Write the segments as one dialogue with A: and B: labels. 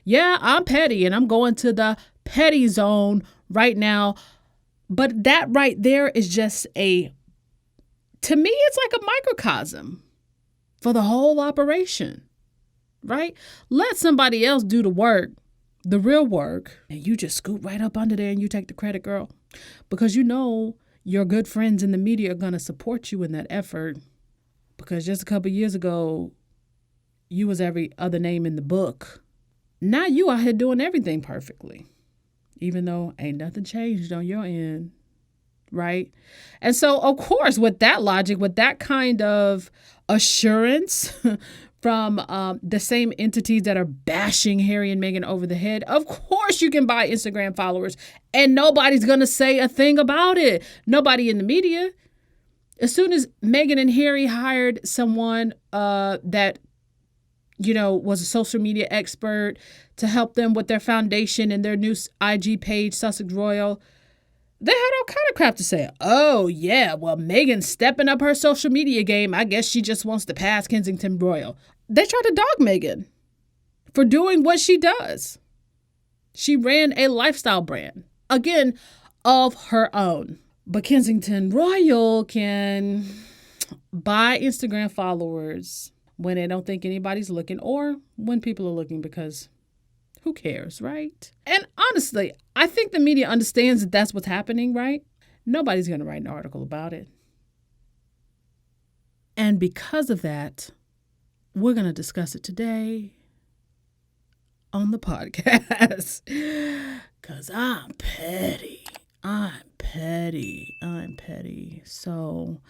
A: Yeah, I'm petty and I'm going to the petty zone right now. But that right there is just to me, it's like a microcosm for the whole operation, right? Let somebody else do the work, the real work, and you just scoot right up under there and you take the credit, girl. Because you know your good friends in the media are going to support you in that effort. Because just a couple years ago, you was every other name in the book. Now you out here doing everything perfectly, even though ain't nothing changed on your end, right? And so, of course, with that logic, with that kind of assurance from the same entities that are bashing Harry and Meghan over the head, of course you can buy Instagram followers and nobody's going to say a thing about it. Nobody in the media. As soon as Meghan and Harry hired someone that was a social media expert to help them with their foundation and their new IG page, Sussex Royal, they had all kind of crap to say. Oh, yeah, well, Meghan's stepping up her social media game. I guess she just wants to pass Kensington Royal. They tried to dog Meghan for doing what she does. She ran a lifestyle brand, again, of her own. But Kensington Royal can buy Instagram followers when they don't think anybody's looking or when people are looking, because who cares, right? And honestly, I think the media understands that that's what's happening, right? Nobody's going to write an article about it. And because of that, we're going to discuss it today on the podcast. Because I'm petty. I'm petty. So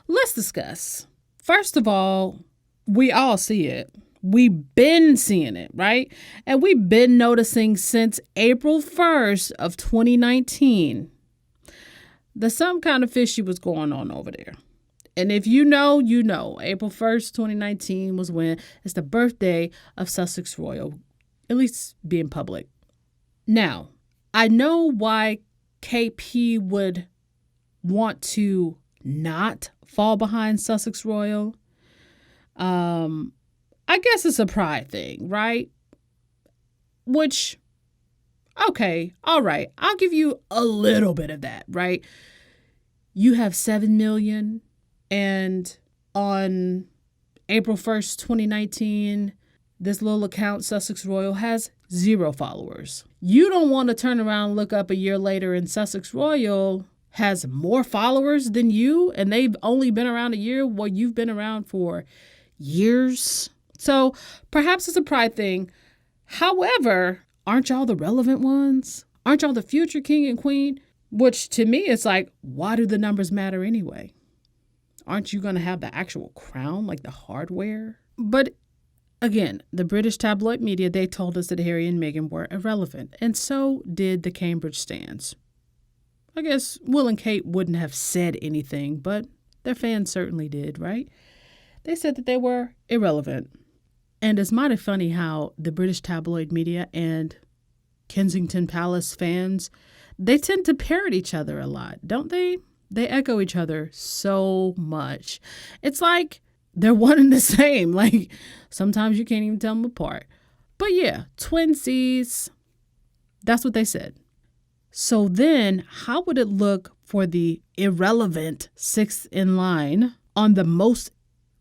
A: let's discuss. First of all, we all see it. We've been seeing it, right? And we've been noticing since April 1st of 2019 that some kind of fishy was going on over there. And if you know, you know. April 1st, 2019 was when it's the birthday of Sussex Royal, at least being public. Now, I know why KP would want to not fall behind Sussex Royal. I guess it's a pride thing, right? Which, okay, all right, I'll give you a little bit of that, right? You have 7 million, and on April 1st, 2019, this little account, Sussex Royal, has 0 followers. You don't want to turn around and look up a year later and Sussex Royal has more followers than you, and they've only been around a year while you've been around for years. So perhaps it's a pride thing. However, aren't y'all the relevant ones? Aren't y'all the future king and queen? Which to me, it's like, why do the numbers matter anyway? Aren't you going to have the actual crown, like the hardware? But again, the British tabloid media, they told us that Harry and Meghan were irrelevant. And so did the Cambridge stands. I guess Will and Kate wouldn't have said anything, but their fans certainly did, right? They said that they were irrelevant. And it's mighty funny how the British tabloid media and Kensington Palace fans, they tend to parrot each other a lot, don't they? They echo each other so much. It's like they're one and the same. Like sometimes you can't even tell them apart. But yeah, twinsies. That's what they said. So then how would it look for the irrelevant sixth in line on the most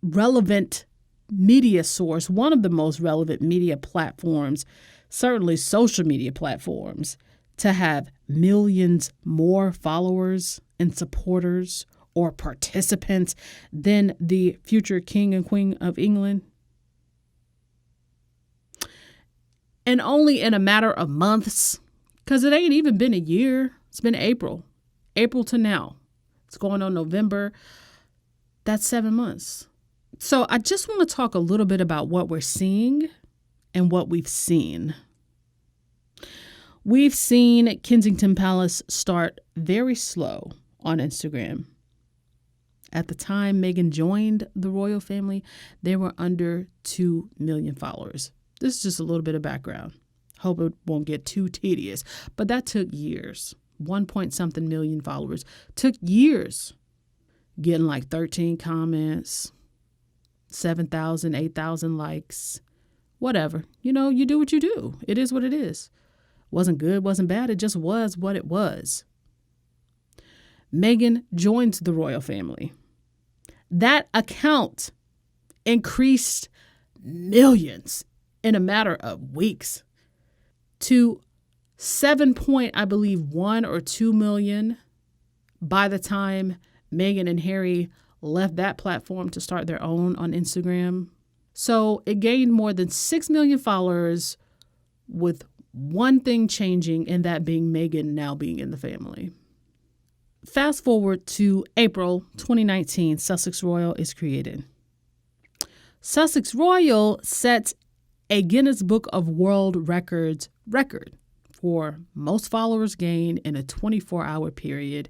A: relevant media source, one of the most relevant media platforms, certainly social media platforms, to have millions more followers and supporters or participants than the future king and queen of England? And only in a matter of months, because it ain't even been a year. It's been April to now. It's going on November. That's 7 months. So I just want to talk a little bit about what we're seeing and what we've seen. We've seen Kensington Palace start very slow on Instagram. At the time Meghan joined the royal family, they were under 2 million followers. This is just a little bit of background. Hope it won't get too tedious. But that took years. 1-point-something million followers. Took years. Getting like 13 comments, 7,000, 8,000 likes, whatever. You do what you do. It is what it is. Wasn't good, wasn't bad. It just was what it was. Meghan joins the royal family. That account increased millions in a matter of weeks to 1 or 2 million by the time Meghan and Harry left that platform to start their own on Instagram. So it gained more than 6 million followers, with one thing changing, and that being Meghan now being in the family. Fast forward to April 2019, Sussex Royal is created. Sussex Royal sets a Guinness Book of World Records record for most followers gained in a 24-hour period.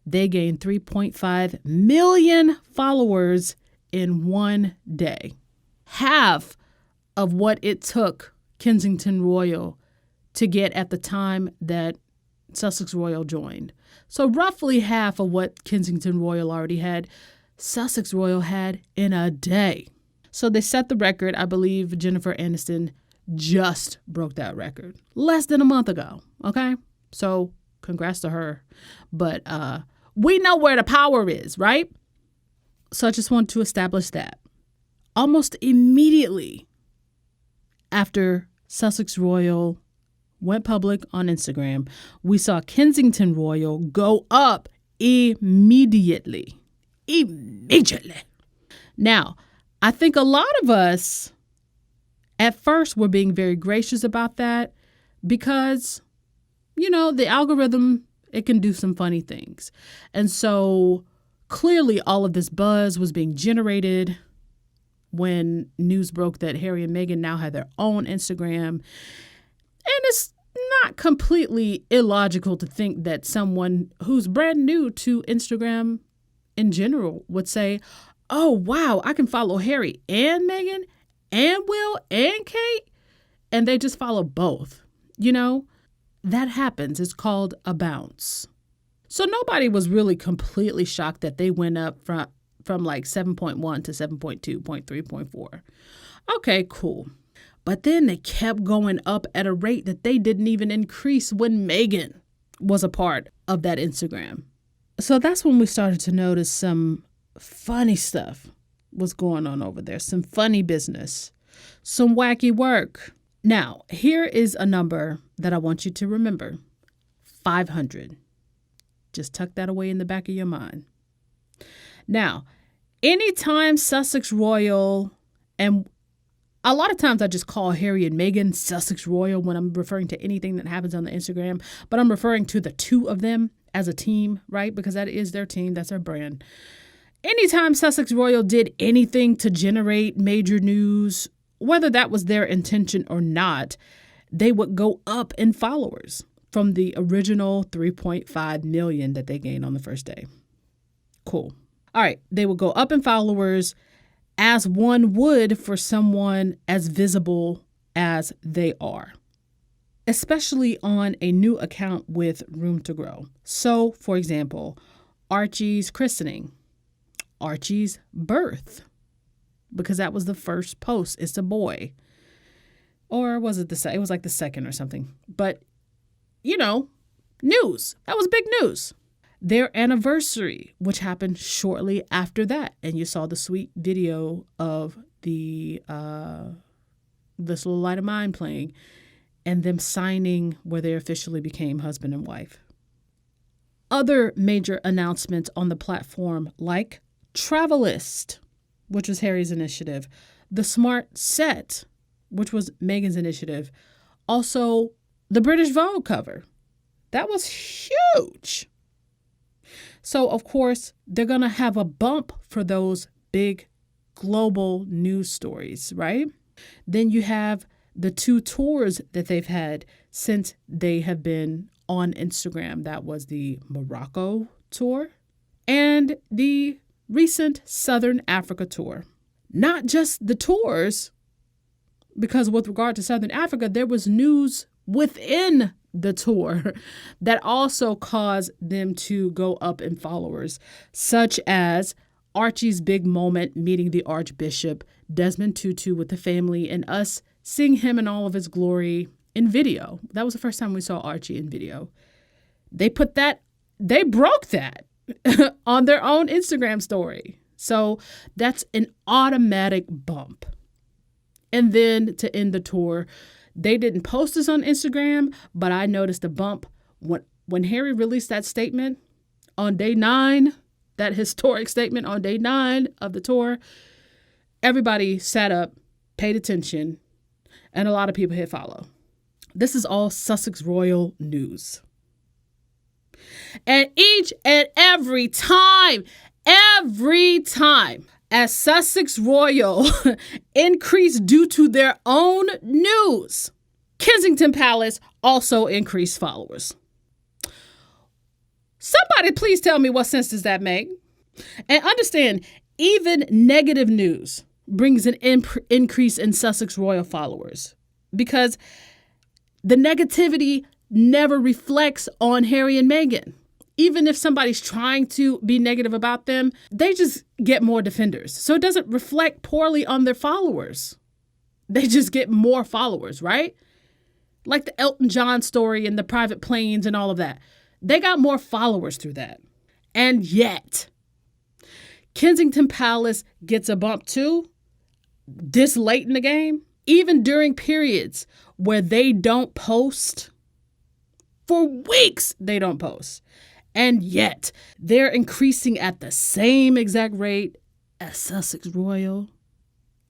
A: They gained 3.5 million followers in one day. Half of what it took Kensington Royal to get at the time that Sussex Royal joined. So roughly half of what Kensington Royal already had, Sussex Royal had in a day. So they set the record. I believe Jennifer Aniston just broke that record less than a month ago. Okay. So congrats to her. But we know where the power is, right? So I just want to establish that. Almost immediately after Sussex Royal went public on Instagram, we saw Kensington Royal go up immediately. Now, I think a lot of us at first were being very gracious about that because, the algorithm, it can do some funny things. And so clearly all of this buzz was being generated when news broke that Harry and Meghan now had their own Instagram. And it's not completely illogical to think that someone who's brand new to Instagram in general would say, oh, wow, I can follow Harry and Meghan and Will and Kate. And they just follow both. That happens. It's called a bounce. So nobody was really completely shocked that they went up from like 7.1 to 7.2, 0.3, 0.4. Okay, cool. But then they kept going up at a rate that they didn't even increase when Meghan was a part of that Instagram. So that's when we started to notice some funny stuff was going on over there. Some funny business, some wacky work. Now, here is a number that I want you to remember. 500. Just tuck that away in the back of your mind. Now, anytime Sussex Royal, and a lot of times I just call Harry and Meghan Sussex Royal when I'm referring to anything that happens on the Instagram, but I'm referring to the two of them as a team, right? Because that is their team. That's their brand. Anytime Sussex Royal did anything to generate major news, whether that was their intention or not, they would go up in followers from the original 3.5 million that they gained on the first day. Cool. All right. They would go up in followers as one would for someone as visible as they are, especially on a new account with room to grow. So, for example, Archie's christening, Archie's birth, because that was the first post. It's a boy. Or was it it was like the second or something. But, news. That was big news. Their anniversary, which happened shortly after that. And you saw the sweet video of the This Little Light of Mine playing and them signing where they officially became husband and wife. Other major announcements on the platform like Travelist, which was Harry's initiative, the Smart Set, which was Meghan's initiative, also the British Vogue cover. That was huge. So, of course, they're going to have a bump for those big global news stories, right? Then you have the 2 tours that they've had since they have been on Instagram. That was the Morocco tour and the recent Southern Africa tour. Not just the tours, because with regard to Southern Africa, there was news within the tour that also caused them to go up in followers, such as Archie's big moment meeting the Archbishop, Desmond Tutu with the family, and us seeing him in all of his glory in video. That was the first time we saw Archie in video. They broke that on their own Instagram story. So that's an automatic bump. And then to end the tour, they didn't post this on Instagram, but I noticed a bump when Harry released that statement on day 9, that historic statement on day 9 of the tour. Everybody sat up, paid attention, and a lot of people hit follow. This is all Sussex Royal news. And each and every time, as Sussex Royal increased due to their own news, Kensington Palace also increased followers. Somebody please tell me, what sense does that make? And understand, even negative news brings an increase in Sussex Royal followers, because the negativity never reflects on Harry and Meghan. Even if somebody's trying to be negative about them, they just get more defenders. So it doesn't reflect poorly on their followers. They just get more followers, right? Like the Elton John story and the private planes and all of that. They got more followers through that. And yet, Kensington Palace gets a bump too, this late in the game, even during periods where they don't post. For weeks, they don't post. And yet, they're increasing at the same exact rate as Sussex Royal.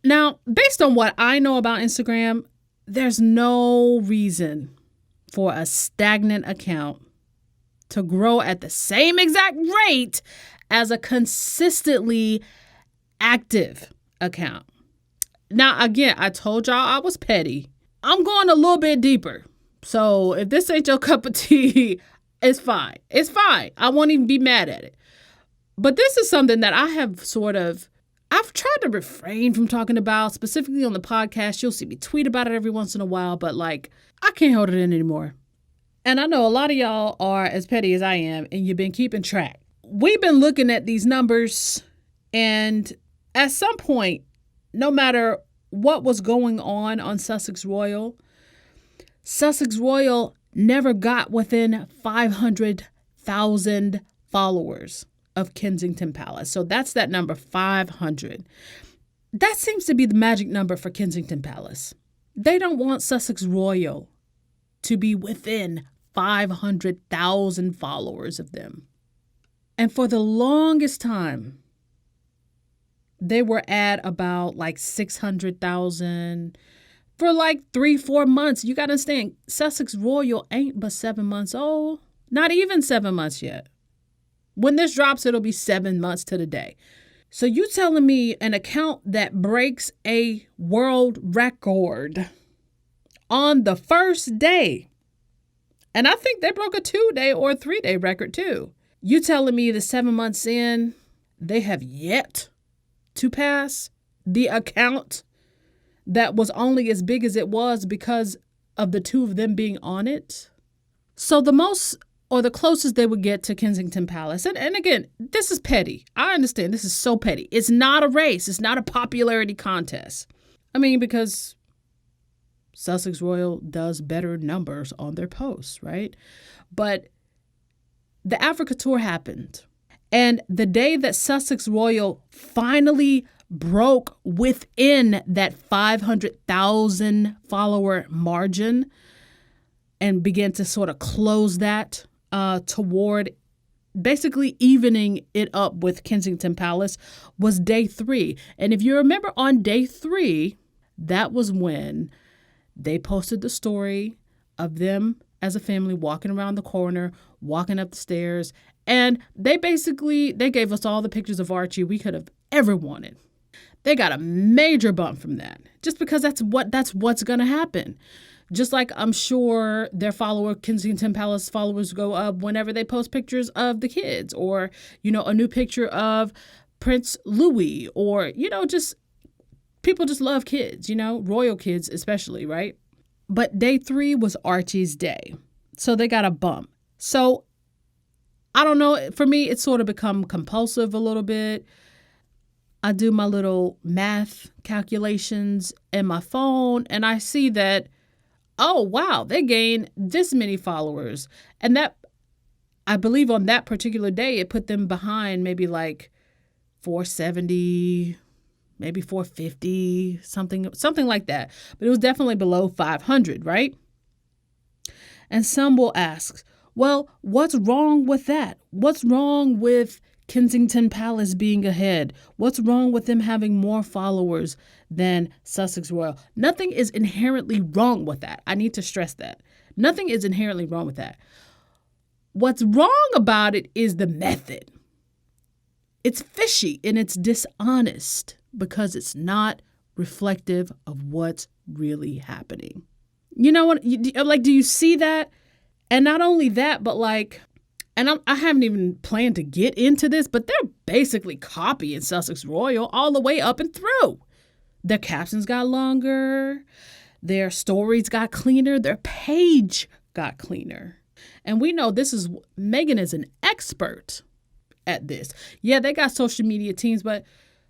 A: Now, based on what I know about Instagram, there's no reason for a stagnant account to grow at the same exact rate as a consistently active account. Now, again, I told y'all I was petty. I'm going a little bit deeper. So if this ain't your cup of tea, it's fine. It's fine. I won't even be mad at it. But this is something that I've tried to refrain from talking about, specifically on the podcast. You'll see me tweet about it every once in a while, but I can't hold it in anymore. And I know a lot of y'all are as petty as I am, and you've been keeping track. We've been looking at these numbers, and at some point, no matter what was going on Sussex Royal never got within 500,000 followers of Kensington Palace. So that's that number, 500. That seems to be the magic number for Kensington Palace. They don't want Sussex Royal to be within 500,000 followers of them. And for the longest time, they were at about 600,000 for 3-4 months. You got to understand, Sussex Royal ain't but 7 months old. Not even 7 months yet. When this drops, it'll be 7 months to the day. So you telling me an account that breaks a world record on the first day, and I think they broke a 2-day or a 3-day record too. You telling me that 7 months in, they have yet to pass the account that was only as big as it was because of the two of them being on it? So the most or the closest they would get to Kensington Palace, and again, this is petty. I understand this is so petty. It's not a race. It's not a popularity contest. I mean, because Sussex Royal does better numbers on their posts, right? But the Africa tour happened. And the day that Sussex Royal finally broke within that 500,000 follower margin and began to sort of close that toward basically evening it up with Kensington Palace, was day 3. And if you remember, on day 3, that was when they posted the story of them as a family walking around the corner, walking up the stairs. And they gave us all the pictures of Archie we could have ever wanted. They got a major bump from that, just because that's what's going to happen. Just like I'm sure their Kensington Palace followers go up whenever they post pictures of the kids, or, a new picture of Prince Louis, or, just people just love kids, royal kids especially, right? But day 3 was Archie's day. So they got a bump. So I don't know. For me, it's sort of become compulsive a little bit. I do my little math calculations in my phone and I see that, oh, wow, they gained this many followers. And that, I believe on that particular day, it put them behind maybe like 470, maybe 450, something like that. But it was definitely below 500, right? And some will ask, well, what's wrong with that? What's wrong with Kensington Palace being ahead? What's wrong with them having more followers than Sussex Royal? Nothing is inherently wrong with that. I need to stress that. Nothing is inherently wrong with that. What's wrong about it is the method. It's fishy and it's dishonest because it's not reflective of what's really happening. You know what? Do you see that? And not only that, but I haven't even planned to get into this, but they're basically copying Sussex Royal all the way up and through. Their captions got longer. Their stories got cleaner. Their page got cleaner. And we know Meghan is an expert at this. Yeah, they got social media teams, but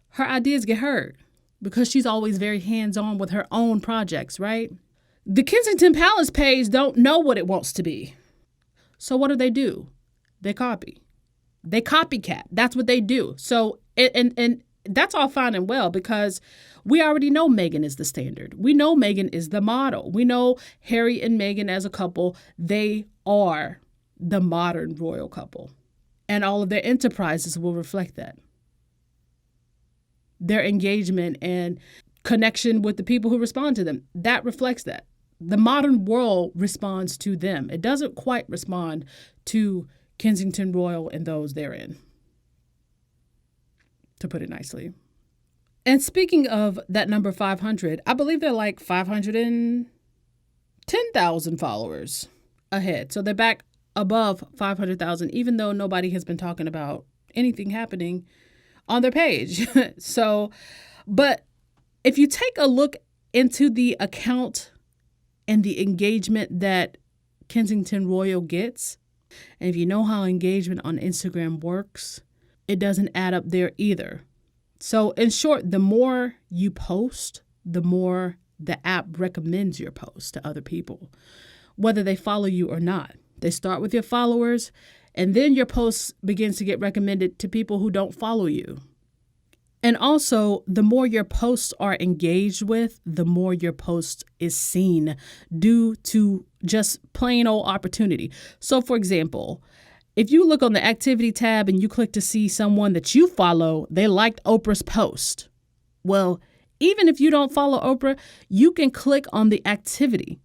A: her ideas get heard because she's always very hands-on with her own projects, right? The Kensington Palace page don't know what it wants to be. So what do? They copy. They copycat. That's what they do. So, and that's all fine and well because we already know Meghan is the standard. We know Meghan is the model. We know Harry and Meghan as a couple, they are the modern royal couple. And all of their enterprises will reflect that. Their engagement and connection with the people who respond to them, that reflects that. The modern world responds to them. It doesn't quite respond to Kensington Royal and those therein, to put it nicely. And speaking of that number 500, I believe they're like 510,000 followers ahead. So they're back above 500,000, even though nobody has been talking about anything happening on their page. But if you take a look into the account and the engagement that Kensington Royal gets, and if you know how engagement on Instagram works, it doesn't add up there either. So in short, the more you post, the more the app recommends your post to other people, whether they follow you or not. They start with your followers, and then your post begins to get recommended to people who don't follow you. And also, the more your posts are engaged with, the more your post is seen due to just plain old opportunity. So, for example, if you look on the activity tab and you click to see someone that you follow, they liked Oprah's post. Well, even if you don't follow Oprah, you can click on the activity.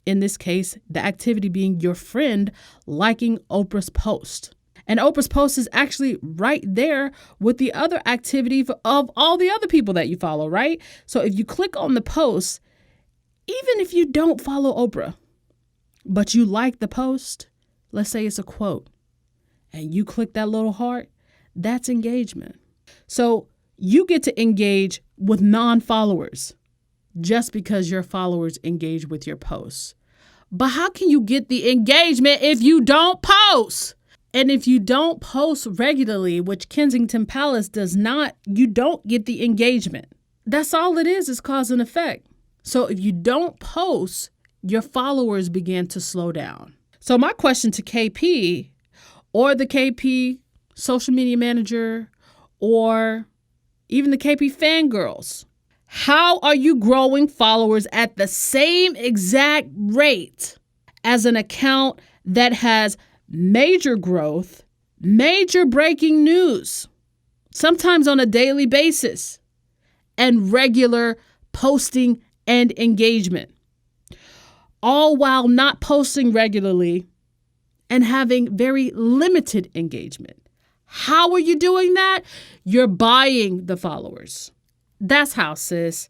A: In this case, the activity being your friend liking Oprah's post. And Oprah's post is actually right there with the other activity of all the other people that you follow, right? So if you click on the post, even if you don't follow Oprah, but you like the post, let's say it's a quote, and you click that little heart, that's engagement. So you get to engage with non-followers just because your followers engage with your posts. But how can you get the engagement if you don't post? And if you don't post regularly, which Kensington Palace does not, you don't get the engagement. That's all it is cause and effect. So if you don't post, your followers begin to slow down. So my question to KP or the KP social media manager or even the KP fangirls, how are you growing followers at the same exact rate as an account that has major growth, major breaking news, sometimes on a daily basis, and regular posting and engagement, all while not posting regularly and having very limited engagement? How are you doing that? You're buying the followers. That's how, sis.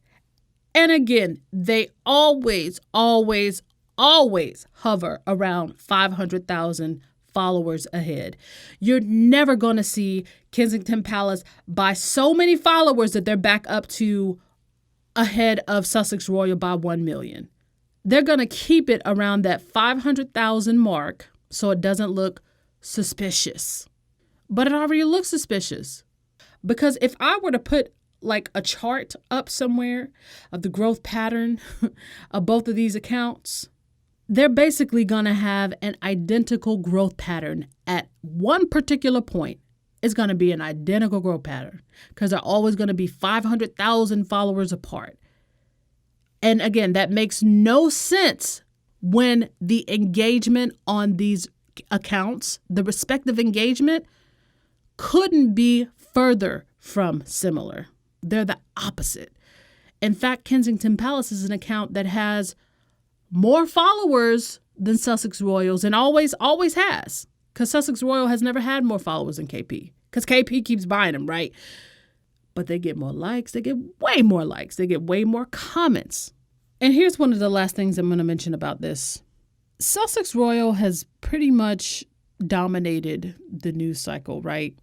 A: And again, they always hover around 500,000 followers ahead. You're never going to see Kensington Palace buy so many followers that they're back up to ahead of Sussex Royal by 1 million. They're going to keep it around that 500,000 mark so it doesn't look suspicious. But it already looks suspicious Because if I were to put like a chart up somewhere of the growth pattern of both of these accounts, they're basically going to have an identical growth pattern at one particular point. It's going to be an identical growth pattern because they're always going to be 500,000 followers apart. And again, that makes no sense when the engagement on these accounts, the respective engagement, couldn't be further from similar. They're the opposite. In fact, Kensington Palace is an account that has more followers than Sussex Royals and always has. Because Sussex Royal has never had more followers than KP. Because KP keeps buying them, right? But they get more likes. They get way more likes. They get way more comments. And here's one of the last things I'm going to mention about this. Sussex Royal has pretty much dominated the news cycle, right?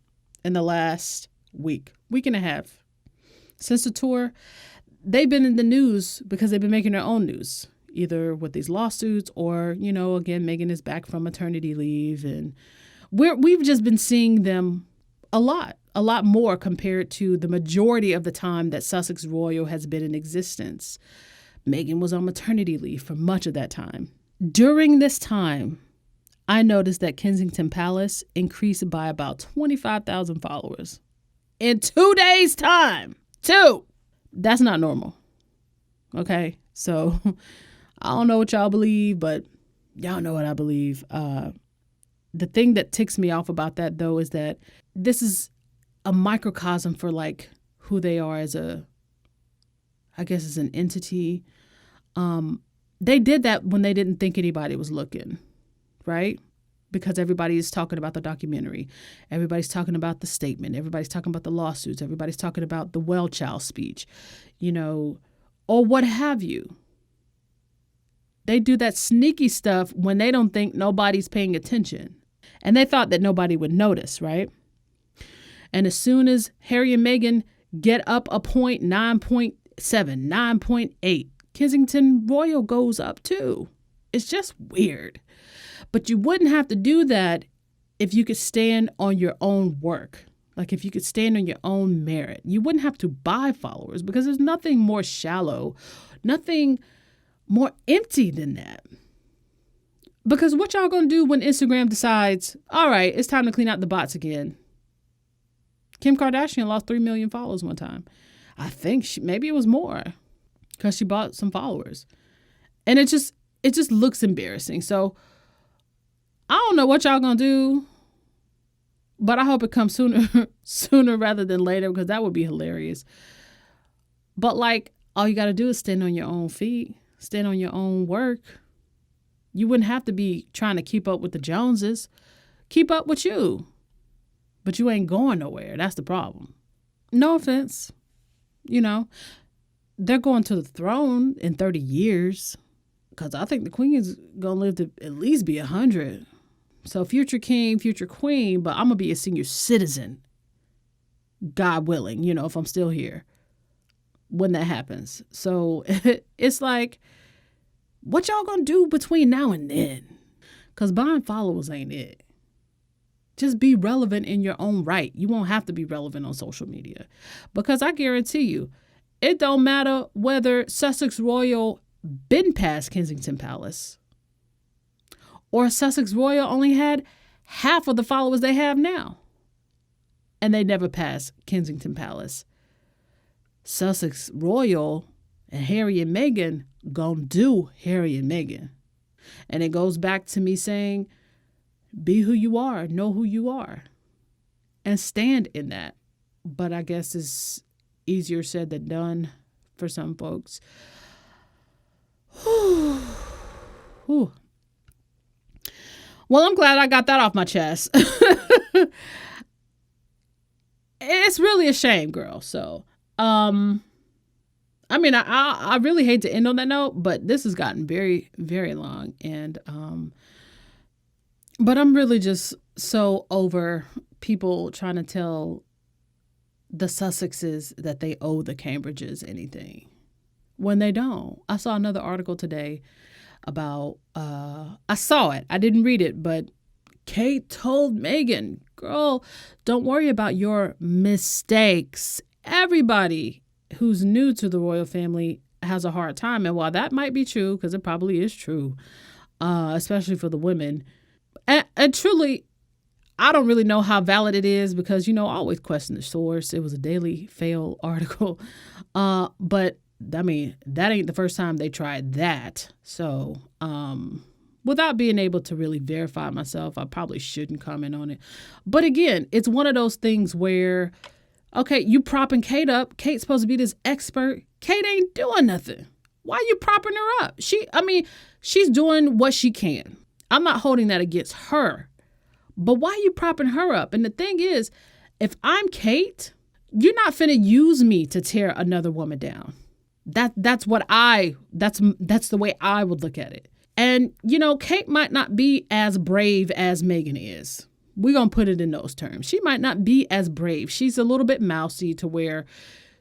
A: In the last week and a half. Since the tour, they've been in the news because they've been making their own news, either with these lawsuits or, again, Meghan is back from maternity leave. And we've just been seeing them a lot more compared to the majority of the time that Sussex Royal has been in existence. Meghan was on maternity leave for much of that time. During this time, I noticed that Kensington Palace increased by about 25,000 followers in 2 days' time. 2. That's not normal. Okay, so I don't know what y'all believe, but y'all know what I believe. The thing that ticks me off about that, though, is that this is a microcosm for like who they are as an entity. They did that when they didn't think anybody was looking, right? Because everybody is talking about the documentary. Everybody's talking about the statement. Everybody's talking about the lawsuits. Everybody's talking about the well child speech, or what have you. They do that sneaky stuff when they don't think nobody's paying attention. And they thought that nobody would notice, right? And as soon as Harry and Meghan get up a point, 9.7, 9.8, Kensington Royal goes up too. It's just weird. But you wouldn't have to do that if you could stand on your own work. Like if you could stand on your own merit. You wouldn't have to buy followers because there's nothing more shallow, nothing more empty than that. Because what y'all gonna do when Instagram decides, all right, it's time to clean out the bots again? Kim Kardashian lost 3 million followers one time. I think maybe it was more because she bought some followers. And it just looks embarrassing. So I don't know what y'all gonna do, but I hope it comes sooner rather than later because that would be hilarious. But like, all you gotta do is stand on your own feet, stand on your own work. You wouldn't have to be trying to keep up with the Joneses. Keep up with you. But you ain't going nowhere. That's the problem. No offense. They're going to the throne in 30 years because I think the queen is going to live to at least be 100. So future king, future queen, but I'm going to be a senior citizen, God willing, if I'm still here when that happens. So it's like, what y'all going to do between now and then? Because buying followers ain't it. Just be relevant in your own right. You won't have to be relevant on social media. Because I guarantee you, it don't matter whether Sussex Royal been past Kensington Palace or Sussex Royal only had half of the followers they have now. And they never passed Kensington Palace. Sussex Royal and Harry and Meghan gonna do Harry and Meghan. And it goes back to me saying, be who you are, know who you are, and stand in that. But I guess it's easier said than done for some folks. Whew. Well, I'm glad I got that off my chest. It's really a shame, girl. So, I really hate to end on that note, but this has gotten very, very long. And, but I'm really just so over people trying to tell the Sussexes that they owe the Cambridges anything when they don't. I saw another article today about, I saw it, I didn't read it, but Kate told Meghan, girl, don't worry about your mistakes. Everybody who's new to the royal family has a hard time. And while that might be true, because it probably is true, especially for the women, and truly, I don't really know how valid it is because, I always question the source. It was a Daily Fail article. But I mean, that ain't the first time they tried that. So, without being able to really verify myself, I probably shouldn't comment on it. But again, it's one of those things where, okay, you propping Kate up. Kate's supposed to be this expert. Kate ain't doing nothing. Why are you propping her up? She's doing what she can. I'm not holding that against her. But why are you propping her up? And the thing is, if I'm Kate, you're not finna use me to tear another woman down. That's the way I would look at it. And, Kate might not be as brave as Meghan is. We're going to put it in those terms. She might not be as brave. She's a little bit mousy to where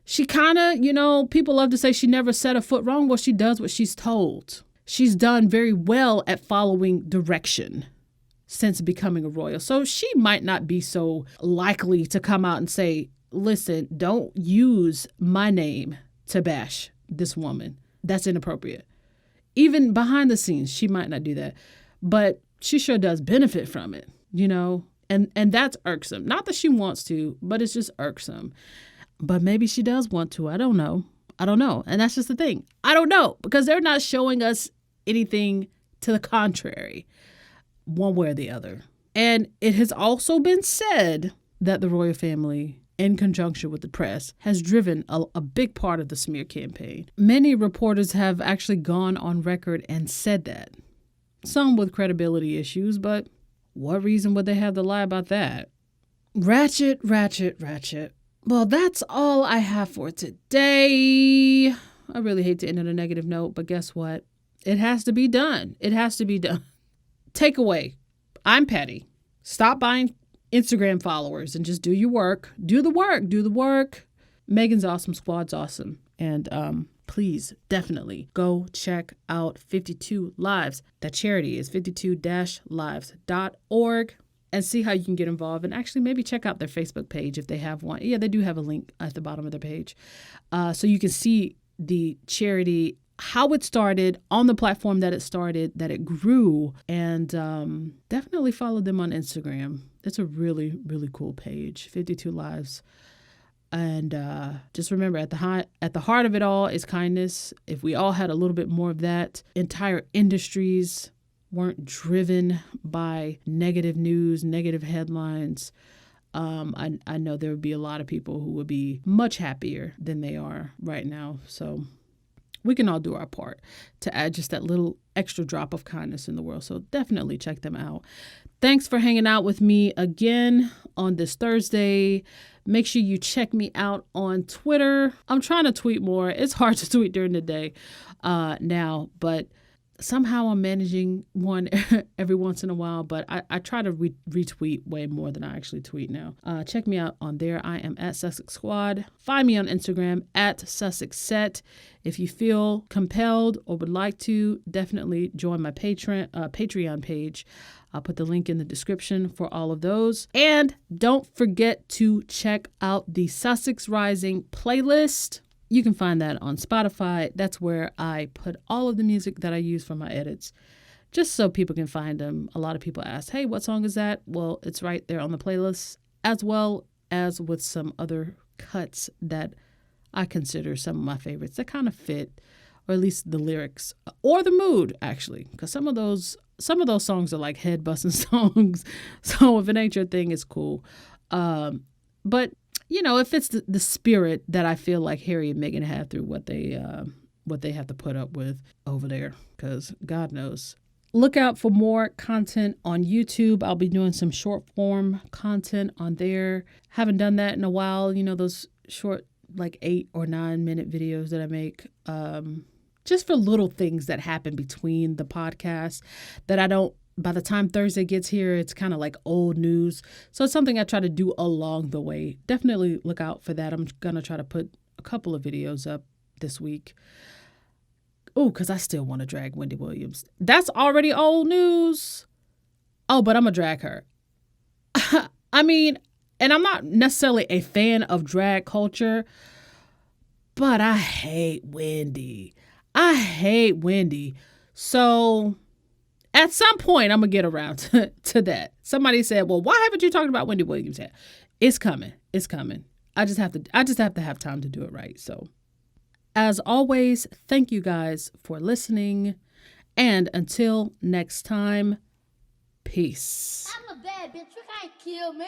A: she kind of, people love to say she never set a foot wrong. Well, she does what she's told. She's done very well at following direction since becoming a royal. So she might not be so likely to come out and say, listen, don't use my name to bash this woman. That's inappropriate. Even behind the scenes, she might not do that, but she sure does benefit from it, and that's irksome. Not that she wants to, but it's just irksome. But maybe she does want to. I don't know. And that's just the thing. I don't know, because they're not showing us anything to the contrary, one way or the other. And it has also been said that the royal family, in conjunction with the press, has driven a big part of the smear campaign. Many reporters have actually gone on record and said that. Some with credibility issues, but what reason would they have to lie about that? Ratchet. Well, that's all I have for today. I really hate to end on a negative note, but guess what? It has to be done. Takeaway. I'm petty. Stop buying Instagram followers and just do your work. Do the work. Meghan's awesome. Squad's awesome. And please, definitely go check out 52 Lives. That charity is 52-lives.org, and see how you can get involved. And actually maybe check out their Facebook page if they have one. Yeah, they do have a link at the bottom of their page. So you can see the charity, how it started, on the platform that it started, that it grew, and definitely follow them on Instagram. It's a really, really cool page, 52 Lives. And just remember, at the heart of it all is kindness. If we all had a little bit more of that, entire industries weren't driven by negative news, negative headlines, I know there would be a lot of people who would be much happier than they are right now. So we can all do our part to add just that little extra drop of kindness in the world. So definitely check them out. Thanks for hanging out with me again on this Thursday. Make sure you check me out on Twitter. I'm trying to tweet more. It's hard to tweet during the day now, but somehow I'm managing one every once in a while, but I try to retweet way more than I actually tweet now. Check me out on there. I am at Sussex Squad. Find me on Instagram at Sussex Set. If you feel compelled or would like to, definitely join my Patreon page. I'll put the link in the description for all of those. And don't forget to check out the Sussex Rising playlist. You can find that on Spotify. That's where I put all of the music that I use for my edits, just so people can find them. A lot of people ask, hey, what song is that? Well, it's right there on the playlist, as well as with some other cuts that I consider some of my favorites that kind of fit, or at least the lyrics or the mood, actually, because some of those songs are like head busting songs. So if it ain't your thing, it's cool. But you know, if it's the spirit that I feel like Harry and Meghan have through what they have to put up with over there, because God knows. Look out for more content on YouTube. I'll be doing some short form content on there. Haven't done that in a while. You know, those short, like 8 or 9 minute videos that I make, just for little things that happen between the podcasts that I don't, by the time Thursday gets here, it's kind of like old news. So it's something I try to do along the way. Definitely look out for that. I'm going to try to put a couple of videos up this week. Oh, because I still want to drag Wendy Williams. That's already old news. Oh, but I'm going to drag her. I mean, and I'm not necessarily a fan of drag culture, but I hate Wendy. I hate Wendy. So at some point, I'm going to get around to that. Somebody said, well, why haven't you talked about Wendy Williams yet? It's coming. It's coming. I just have to have time to do it right. So as always, thank you guys for listening. And until next time, peace.
B: I'm a bad bitch. You can't kill me.